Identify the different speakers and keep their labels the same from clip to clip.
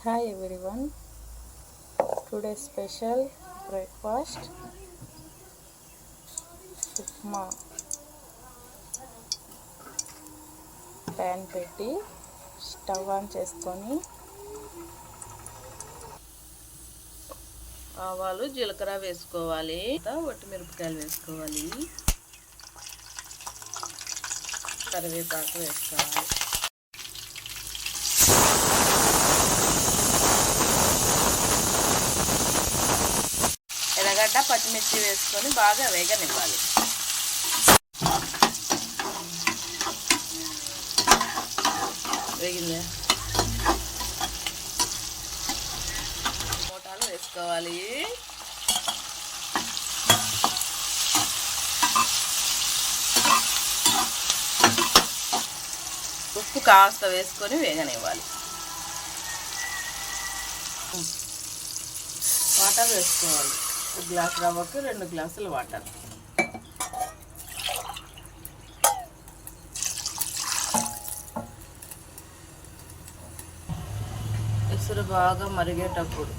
Speaker 1: Hi everyone, today's special breakfast upma. Pan పెట్టి stove on చేసుకొని
Speaker 2: ఆవాలు జీలకర్ర వేసుకోవాలి, వట్టిమిరపకాయలు వేసుకోవాలి, కరివేపాకు వేసుకోవాలి. ఎర్రగడ్డ పచ్చిమిర్చి వేసుకొని బాగా వేగనివ్వాలి. వేగిందా? టమాటాలు వేసుకోవాలి. ఉప్పు కాస్త వేసుకొని వేగనివ్వాలి. వాటర్ వేసుకోవాలి. 1 గ్లాస్ రవ్వకు 2 గ్లాసులు వాటర్. ఎసురు బాగా మరిగేటప్పుడు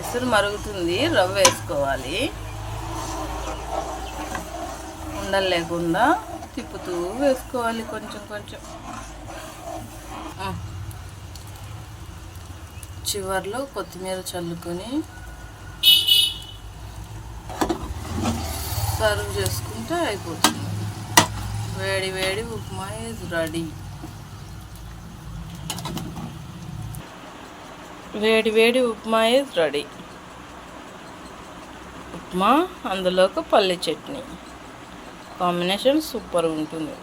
Speaker 2: ఎసురు మరుగుతుంది, రవ్వ వేసుకోవాలి. ఉండలు లేకుండా తిప్పుతూ వేసుకోవాలి కొంచెం కొంచెం. చివర్లో కొత్తిమీర చల్లుకొని సర్వ్ చేసుకుంటే అయిపోతుంది. వేడి వేడి ఉప్మా ఈజ్ రెడీ. వేడి వేడి ఉప్మా ఈజ్ రెడీ. ఉప్మా అందులోకి పల్లి చట్నీ కాంబినేషన్ సూపర్ ఉంటుంది.